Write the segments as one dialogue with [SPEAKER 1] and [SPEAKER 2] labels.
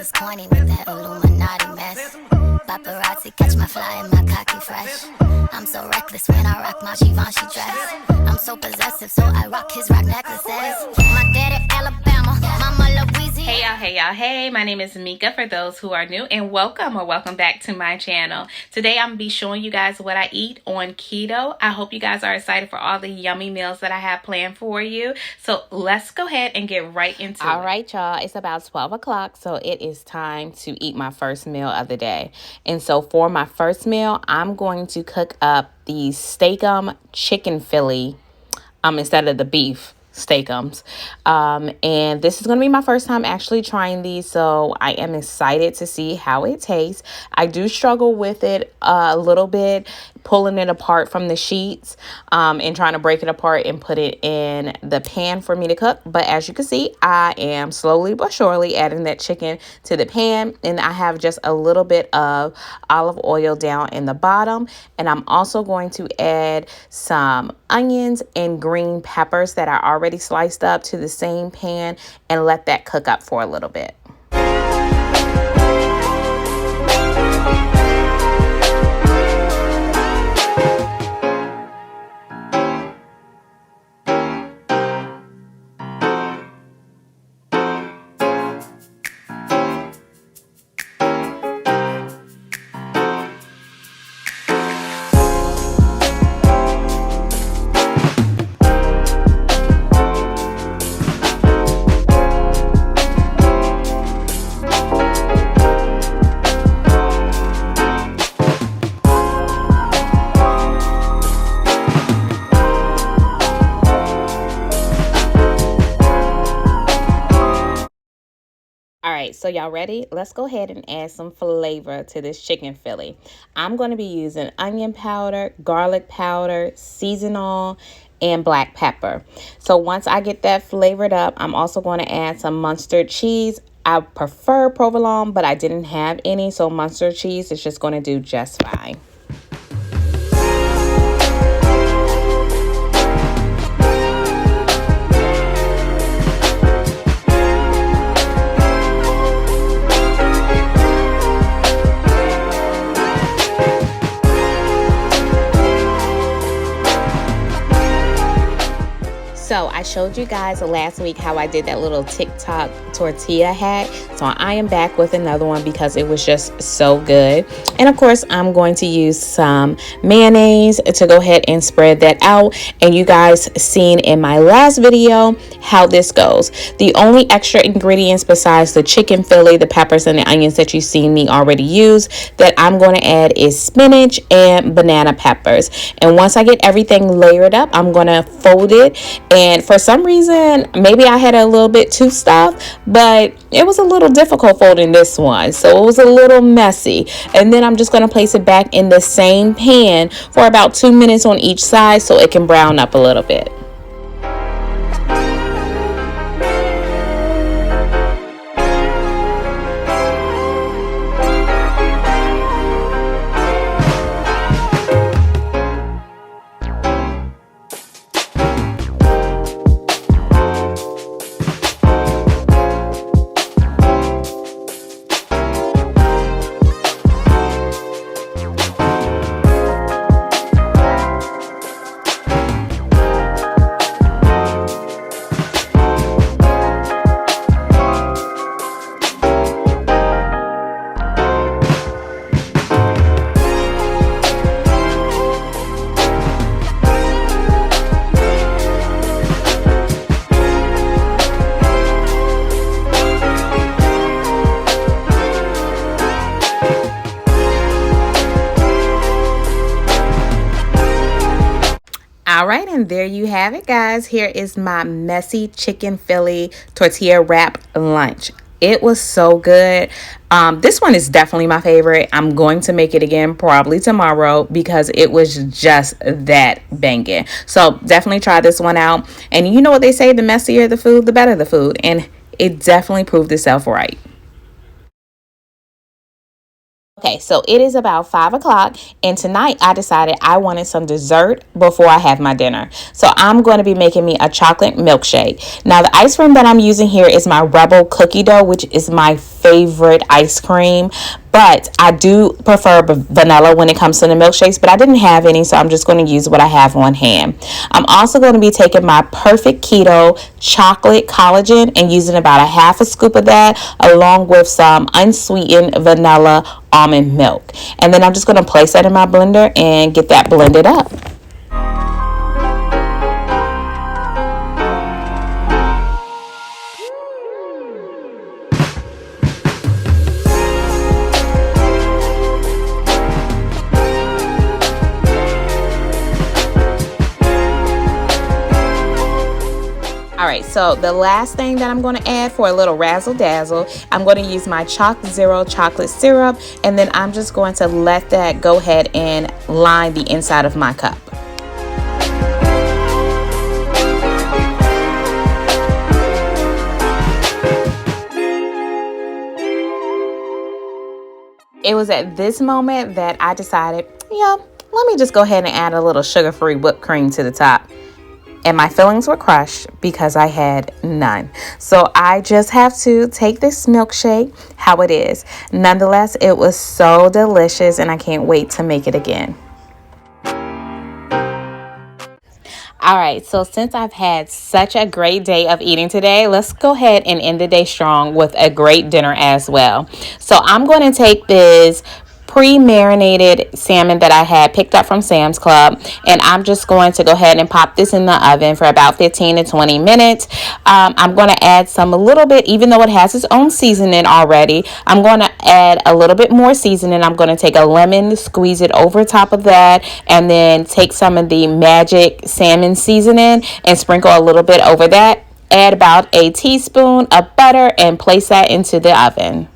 [SPEAKER 1] is corny with that Illuminati mess. Paparazzi catch my fly and my cocky fresh. I'm so reckless when I rock my Givenchy dress. I'm so possessive, so I rock his rock necklaces. My daddy Alabama, mama Louisiana.
[SPEAKER 2] Hey, my name is Mika for those who are new, and welcome back to my channel. Today I'm going to be showing you guys what I eat on keto. I hope you guys are excited for all the yummy meals that I have planned for you. So let's go ahead and get right into it. All right, y'all, it's about 12 o'clock, so it is time to eat my first meal of the day. And so for my first meal, I'm going to cook up the steakum chicken Philly instead of the beef steakums. And this is going to be my first time actually trying these, so I am excited to see how it tastes. I do struggle with it a little bit, pulling it apart from the sheets and trying to break it apart and put it in the pan for me to cook. But as you can see, I am slowly but surely adding that chicken to the pan, and I have just a little bit of olive oil down in the bottom. And I'm also going to add some onions and green peppers that are already sliced up to the same pan and let that cook up for a little bit. Alright, so y'all ready? Let's go ahead and add some flavor to this chicken Philly. I'm going to be using onion powder, garlic powder, seasonal, and black pepper. So once I get that flavored up, I'm also going to add some mustard cheese. I prefer provolone, but I didn't have any, so mustard cheese is just going to do just fine. So I showed you guys last week how I did that little TikTok tortilla hack. So I am back with another one because it was just so good. And of course, I'm going to use some mayonnaise to go ahead and spread that out. And you guys seen in my last video how this goes. The only extra ingredients besides the chicken Philly, the peppers, and the onions that you've seen me already use that I'm going to add is spinach and banana peppers. And once I get everything layered up, I'm going to fold it. And for some reason, maybe I had a little bit too stuffed, but it was a little difficult folding this one. So it was a little messy. And then I'm just going to place it back in the same pan for about 2 minutes on each side so it can brown up a little bit. All right, and there you have it, guys. Here is my messy chicken Philly tortilla wrap lunch. It was so good. This one is definitely my favorite. I'm going to make it again probably tomorrow because it was just that banging. So definitely try this one out. And you know what they say, the messier the food, the better the food. And it definitely proved itself right. Okay, so it is about 5 o'clock, and tonight I decided I wanted some dessert before I have my dinner. So I'm going to be making me a chocolate milkshake. Now, the ice cream that I'm using here is my Rebel cookie dough, which is my favorite ice cream. But I do prefer vanilla when it comes to the milkshakes, but I didn't have any, so I'm just going to use what I have on hand. I'm also going to be taking my Perfect Keto chocolate collagen and using about a half a scoop of that along with some unsweetened vanilla almond milk. And then I'm just going to place that in my blender and get that blended up. Alright, so the last thing that I'm going to add for a little razzle dazzle, I'm going to use my Chalk Zero chocolate syrup, and then I'm just going to let that go ahead and line the inside of my cup. It was at this moment that I decided, let me just go ahead and add a little sugar-free whipped cream to the top. And my feelings were crushed because I had none. So I just have to take this milkshake how it is. Nonetheless, it was so delicious and I can't wait to make it again. All right, so since I've had such a great day of eating today, let's go ahead and end the day strong with a great dinner as well. So I'm going to take this pre-marinated salmon that I had picked up from Sam's Club, and I'm just going to go ahead and pop this in the oven for about 15 to 20 minutes. I'm going to add a little bit, even though it has its own seasoning already, I'm going to add a little bit more seasoning. I'm going to take a lemon, squeeze it over top of that, and then take some of the magic salmon seasoning and sprinkle a little bit over that. Add about a teaspoon of butter and place that into the oven.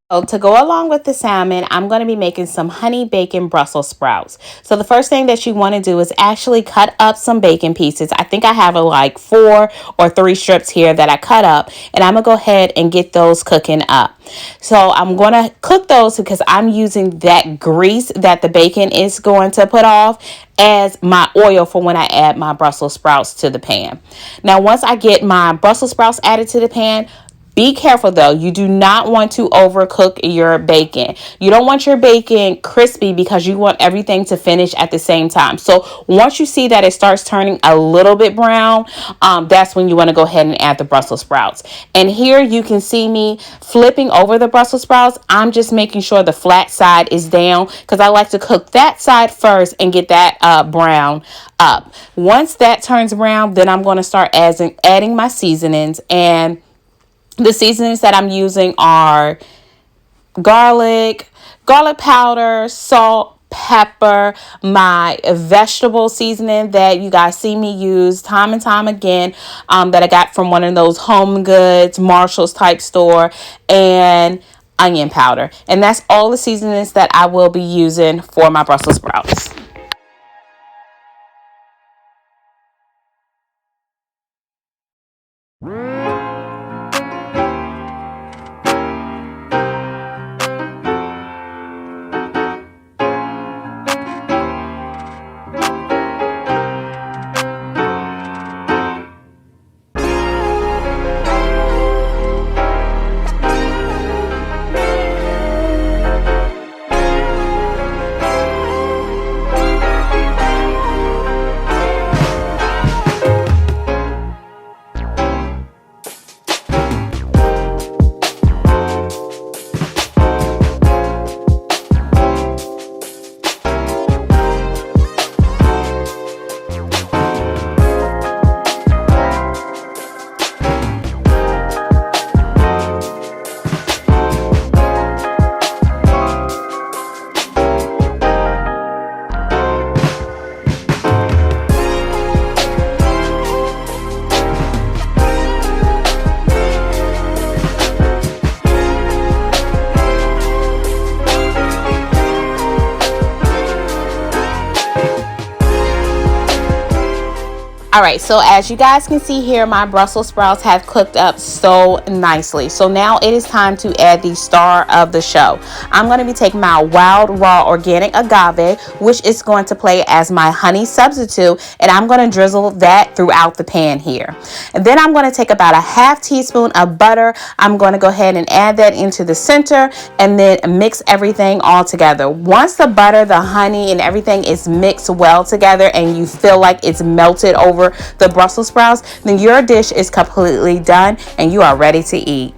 [SPEAKER 2] So to go along with the salmon, I'm going to be making some honey bacon Brussels sprouts. So the first thing that you want to do is actually cut up some bacon pieces. I think I have like 4 or 3 strips here that I cut up, and I'm going to go ahead and get those cooking up. So I'm going to cook those because I'm using that grease that the bacon is going to put off as my oil for when I add my Brussels sprouts to the pan. Now, once I get my Brussels sprouts added to the pan, be careful though, you do not want to overcook your bacon. You don't want your bacon crispy because you want everything to finish at the same time. So once you see that it starts turning a little bit brown, that's when you want to go ahead and add the Brussels sprouts. And here you can see me flipping over the Brussels sprouts. I'm just making sure the flat side is down because I like to cook that side first and get that brown up. Once that turns brown, then I'm going to start adding my seasonings, and the seasonings that I'm using are garlic powder, salt, pepper, my vegetable seasoning that you guys see me use time and time again, that I got from one of those Home Goods, Marshall's type store, and onion powder. And that's all the seasonings that I will be using for my Brussels sprouts. All right, so as you guys can see here, my Brussels sprouts have cooked up so nicely. So now it is time to add the star of the show. I'm going to be taking my wild raw organic agave, which is going to play as my honey substitute, and I'm going to drizzle that throughout the pan here. And then I'm going to take about a half teaspoon of butter. I'm going to go ahead and add that into the center and then mix everything all together. Once the butter, the honey, and everything is mixed well together and you feel like it's melted over the Brussels sprouts, then your dish is completely done and you are ready to eat.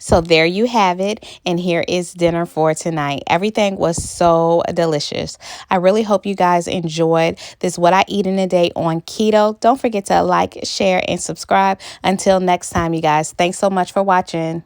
[SPEAKER 2] So there you have it, and here is dinner for tonight. Everything was so delicious. I really hope you guys enjoyed this What I Eat in a Day on Keto. Don't forget to like, share, and subscribe. Until next time, you guys. Thanks so much for watching.